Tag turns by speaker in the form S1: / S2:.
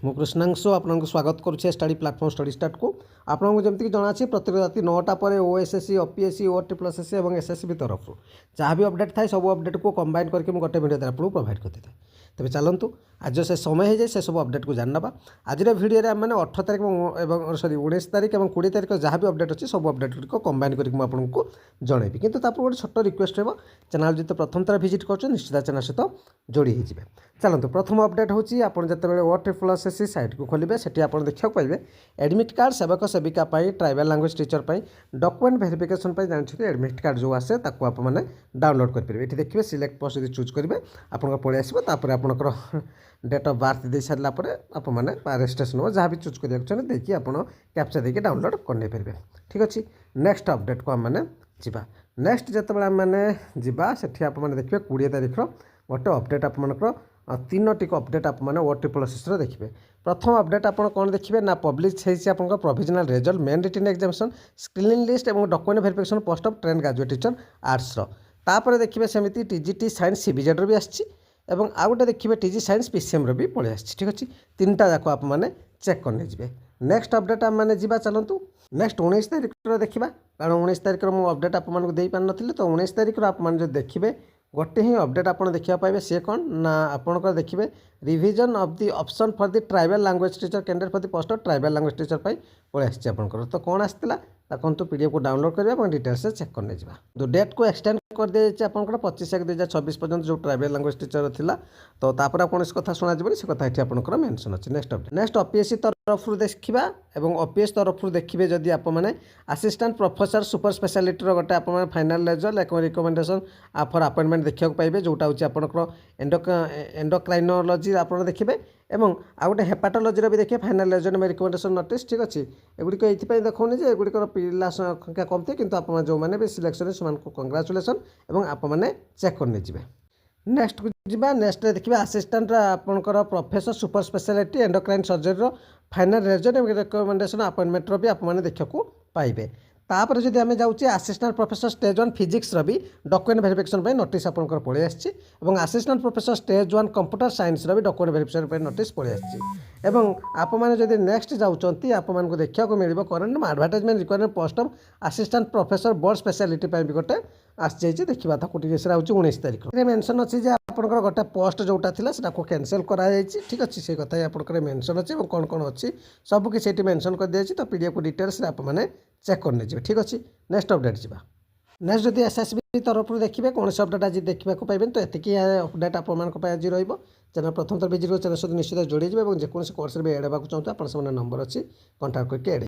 S1: ମୁଁ କୃଷ୍ଣାଂଶୁ ଆପଣଙ୍କୁ ସ୍ୱାଗତ କରୁଛି ଷ୍ଟଡି ପ୍ଲାଟଫର୍ମ ଷ୍ଟଡି ଷ୍ଟାର୍ଟ को ଆପଣଙ୍କୁ ଯେମିତିକି ଜଣାଅଛି ପ୍ରତ୍ୟେକ ରାତି 9ଟା ପରେ ଓଏସ୍ଏସସି ଓପିଏସସି ଓଟିପ୍ଲସ୍ଏସସି ଏବଂ ଏସ୍ଏସସି ତରଫରୁ ଯାହା ବି ଅପଡେଟ୍ ଥାଏ ସବୁ ଅପଡେଟ୍କୁ କମ୍ବାଇନ୍ କରିକି ମୁଁ ଗୋଟେ ଭିଡ଼ିଓ ଆପଣଙ୍କୁ ପ୍ରୋଭାଇଡ଼ କରିଥାଏ। ତେବେ ଚାଲନ୍ତୁ ଆଜି ସେ ସମୟ ହେଇଯାଏ ସେ ସବୁ ଅପଡେଟ୍କୁ ଜାଣିନେବା। ଆଜିର ଭିଡ଼ିଓରେ ଆମେ 18 ତାରିଖ ଏବଂ 19 ତାରିଖ ଏବଂ 20 ତାରିଖ ଯାହା ବି ଅପଡେଟ୍ ଅଛି ସବୁ ଅପଡେଟ୍ ଗୁଡ଼ିକ କମ୍ବାଇନ୍ କରିକି ମୁଁ ଆପଣଙ୍କୁ ଜଣାଇବି। କିନ୍ତୁ ତା ପୂର୍ବରୁ ଗୋଟେ ଛୋଟ ରିକ୍ୱେଷ୍ଟ ରହିବ, ଚ୍ୟାନେଲ୍ ଯଦି ପ୍ରଥମ ଥର ଭିଜିଟ୍ କରୁଛନ୍ତି ନିଶ୍ଚିତ ଚ୍ୟାନେଲ୍ ସହିତ ଯୋଡ଼ି ହେଇଯିବେ। ଚାଲନ୍ତୁ ପ୍ରଥମ ଅପଡେଟ୍ ହେଉଛି ଆପଣ ଯେତେବେଳେ ଓଟିପ୍ଲସ୍ଏସସି ସାଇଟ୍କୁ ଖୋଲିବେ ସେଠି ଆପଣ ଦେଖିବାକୁ ପାଇବେ ଏଡମିଟ୍ କାର୍ଡ଼ ସେବକ ସେବିକା ପାଇଁ ଟ୍ରାଇବାଲ୍ ଲାଙ୍ଗୁଏଜ୍ ଟିଚର୍ ପାଇଁ ଡକ୍ୟୁମେଣ୍ଟ ଭେରିଫିକେସନ୍ ପାଇଁ ଜାଣିଛନ୍ତି ଏଡମିଟ୍ କାର୍ଡ଼ ଯେଉଁ ଆସେ ତାକୁ ଆପଣମାନେ ଡାଉନଲୋଡ଼ କରିପାରିବେ। ଏଠି ଦେଖିବେ ସିଲେକ୍ଟ ପୋଷ୍ଟ ଯଦି ଚୁଜ୍ କରିବେ ଆପଣଙ୍କ ପଳେଇ ଆସିବ। ତାପରେ ଆପଣଙ୍କର ଡେଟ୍ ଅଫ୍ ବାର୍ଥ ଦେଇ ସାରିଲା ପରେ ଆପଣମାନେ ରେଜିଷ୍ଟ୍ରେସନ୍ ହେବ ଯାହା ବି ଚୁଜ୍ କରିବାକୁ ଚାହୁଁଛନ୍ତି ଦେଇକି ଆପଣ କ୍ୟାପ୍ଚା ଦେଇକି ଡାଉନଲୋଡ଼ କରିନେଇପାରିବେ। ଠିକ୍ ଅଛି, ନେକ୍ସଟ ଅପଡେଟ୍କୁ ଆମମାନେ ଯିବା। ନେକ୍ସଟ ଯେତେବେଳେ ଆମମାନେ ଯିବା ସେଠି ଆପଣମାନେ ଦେଖିବେ 20 ତାରିଖର ଗୋଟେ ଅପଡେଟ୍ ଆପଣମାନଙ୍କର ତିନୋଟି ଅପଡେଟ୍ ଆପଣମାନେ ଓଟିପ୍ଲସ୍ଏସସିର ଦେଖିବେ। ପ୍ରଥମ ଅପଡେଟ୍ ଆପଣ କ'ଣ ଦେଖିବେ ନା ପବ୍ଲିଶ ହେଇଛି ଆପଣଙ୍କ provisional result main written examination screening list ଏବଂ document verification post of trained graduate teacher ଆର୍ଟ୍ସର। ତାପରେ ଦେଖିବେ ସେମିତି ଟିଜିଟି ସାଇନ୍ସ ସିବିଜେଡ଼ର ବି ଆସିଛି ଏବଂ ଆଉ ଗୋଟେ ଦେଖିବେ ଟିଜି ସାଇନ୍ସ ପିସିଏମ୍ର ବି ପଳେଇ ଆସିଛି। ଠିକ୍ ଅଛି, ତିନିଟା ଯାକ ଆପଣମାନେ ଚେକ୍ କରି ନେଇଯିବେ। ନେକ୍ସଟ ଅପଡେଟ୍ ଆମମାନେ ଯିବା ଚାଲନ୍ତୁ। ନେକ୍ସଟ 19 ତାରିଖର ଦେଖିବା, କାରଣ 19 ତାରିଖର ମୁଁ ଅପଡେଟ୍ ଆପଣମାନଙ୍କୁ ଦେଇପାରିନଥିଲି। ତ 19 ତାରିଖର ଆପଣମାନେ ଯଦି ଦେଖିବେ ଗୋଟେ ହିଁ ଅପଡେଟ୍ ଆପଣ ଦେଖିବାକୁ ପାଇବେ। ସିଏ କ'ଣ ନା ଆପଣଙ୍କର ଦେଖିବେ revision of the option for the tribal language teacher candidate for the post of tribal language teacher ପାଇଁ ପଳେଇ ଆସିଛି ଆପଣଙ୍କର। ତ କ'ଣ ଆସିଥିଲା ଦେଖନ୍ତୁ, ପିଡ଼ିଏଫ୍କୁ ଡାଉନଲୋଡ଼ କରିବା ଏବଂ ଡିଟେଲ୍ସରେ ଚେକ୍ କରି ନେଇଯିବା। ତ ଡେଟ୍କୁ ଏକ୍ସଟେଣ୍ଡ କରିଦିଆଯାଇଛି ଆପଣଙ୍କର 25/1/2024 ପର୍ଯ୍ୟନ୍ତ ଯେଉଁ ଟ୍ରାଇବାଲ୍ ଲାଙ୍ଗୁଏଜ୍ ଟିଚର୍ ଥିଲା। ତ ତାପରେ କୌଣସି କଥା ଶୁଣାଯିବନି, ସେ କଥା ଏଠି ଆପଣଙ୍କର ମେନ୍ସନ୍ ଅଛି। ନେକ୍ସଟ ଅପଡେଟ୍ ନେକ୍ସଟ ଓପିଏସସି ତରଫରୁ ଦେଖିବା ଏବଂ ଓପିଏସ୍ ତରଫରୁ ଦେଖିବେ ଯଦି ଆପଣମାନେ ଆସିଷ୍ଟାଣ୍ଟ ପ୍ରଫେସର ସୁପର ସ୍ପେଶାଲିଟିର ଗୋଟେ ଆପଣମାନେ ଫାଇନାଲ୍ ରେଜଲ୍ଟ ଏବଂ ରିକମେଣ୍ଡେସନ୍ ଫର୍ ଆପଏଣ୍ଟମେଣ୍ଟ ଦେଖିବାକୁ ପାଇବେ, ଯେଉଁଟା ହେଉଛି ଆପଣଙ୍କର ଏଣ୍ଡୋକ୍ରାଇନୋଲୋଜି ଆପଣ ଦେଖିବେ ଏବଂ ଆଉ ଗୋଟେ ହେପାଟୋଲୋଜିର ବି ଦେଖିବେ ଫାଇନାଲ୍ ରେଜଲ୍ଟ ରିକମେଣ୍ଡେସନ୍ ନୋଟିସ୍। ଠିକ୍ ଅଛି, ଏଗୁଡ଼ିକ ଏଇଥିପାଇଁ ଦେଖାଉନି ଯେ ଏଗୁଡ଼ିକର ପିଲା ସଂଖ୍ୟା କମ୍ ଥାଏ, କିନ୍ତୁ ଆପଣ ଯେଉଁମାନେ ବି ସିଲେକ୍ସନ୍ ସେମାନଙ୍କୁ କଂଗ୍ରାଚୁଲେସନ୍ ଏବଂ ଆପଣମାନେ ଚେକ୍ କରି ନେଇଯିବେ। ନେକ୍ସଟକୁ ଯିବା। ନେକ୍ସଟରେ ଦେଖିବା ଆସିଷ୍ଟାଣ୍ଟ ଆପଣଙ୍କର ପ୍ରଫେସର ସୁପର ସ୍ପେଶାଲିଟି ଏଣ୍ଡୋକ୍ରାଇନ୍ ସର୍ଜରୀର ଫାଇନାଲ୍ ରେଜଲ୍ଟ ଏବଂ ରିକମେଣ୍ଡେସନ୍ ଆପଏଣ୍ଟମେଣ୍ଟର ବି ଆପଣମାନେ ଦେଖିବାକୁ ପାଇବେ। ତାପରେ ଯଦି ଆମେ ଯାଉଛେ ଆସିଷ୍ଟାଣ୍ଟ ପ୍ରଫେସର ଷ୍ଟେଜ୍ 1 ଫିଜିକ୍ସର ବି ଡକ୍ୟୁମେଣ୍ଟ ଭେରିଫିକେସନ୍ ପାଇଁ ନୋଟିସ୍ ଆପଣଙ୍କର ପଳେଇ ଆସିଛି ଏବଂ ଆସିଷ୍ଟାଣ୍ଟ ପ୍ରଫେସର ଷ୍ଟେଜ୍ 1 କମ୍ପ୍ୟୁଟର ସାଇନ୍ସର ବି ଡକ୍ୟୁମେଣ୍ଟ ଭେରିଫିକେସନ୍ ପାଇଁ ନୋଟିସ୍ ପଳେଇ ଆସିଛି। ଏବଂ ଆପଣମାନେ ଯଦି ନେକ୍ସଟ ଯାଉଛନ୍ତି ଆପଣମାନଙ୍କୁ ଦେଖିବାକୁ ମିଳିବ current advertisement requirement post of assistant professor board speciality ପାଇଁ ବି ଗୋଟେ ଆସିଯାଇଛି। ଦେଖିବା ତାକୁ ଟିକେ ସେଟା ହେଉଛି 19 ତାରିଖ ମେନ୍ସନ୍ ଅଛି ଯେ ଆପଣଙ୍କର ଗୋଟେ ପୋଷ୍ଟ ଯେଉଁଟା ଥିଲା ସେଟାକୁ କ୍ୟାନସେଲ୍ କରାଯାଇଛି। ଠିକ୍ ଅଛି, ସେ କଥା ହିଁ ଆପଣଙ୍କର ମେନ୍ସନ୍ ଅଛି ଏବଂ କ'ଣ କ'ଣ ଅଛି ସବୁ କିଛି ଏଠି ମେନ୍ସନ୍ କରିଦିଆଯାଇଛି। ତ ପିଡ଼ିଏଫ୍ ଡିଟେଲ୍ସରେ ଆପଣମାନେ ଚେକ୍ କରି ନେଇଯିବେ। ଠିକ୍ ଅଛି, ନେକ୍ସଟ ଅପଡେଟ୍ ଯିବା। ନେକ୍ସଟ ଯଦି ଏସ୍ଏସ୍ବି ତରଫରୁ ଦେଖିବେ କୌଣସି ଅପଡେଟ୍ ଆଜି ଦେଖିବାକୁ ପାଇବେନି। ତ ଏତିକି ଅପଡେଟ୍ ଆପଣମାନଙ୍କ ପାଇଁ ଆଜି ରହିବ। ଚ୍ୟାନେଲ୍ ପ୍ରଥମ ଥର ଭିଜିଟ୍ କରି ଚ୍ୟାନେଲ୍ ସହିତ ନିଶ୍ଚିତ ଯୋଡ଼ିଯିବେ ଏବଂ ଯେକୌଣସି କୋର୍ସରେ ବି ଏଡ଼୍ ହେବାକୁ ଚାହୁଁଛନ୍ତି ଆପଣ ସେମାନେ ନମ୍ବର ଅଛି କଣ୍ଟାକ୍ଟ କରିକି ଏଡ଼୍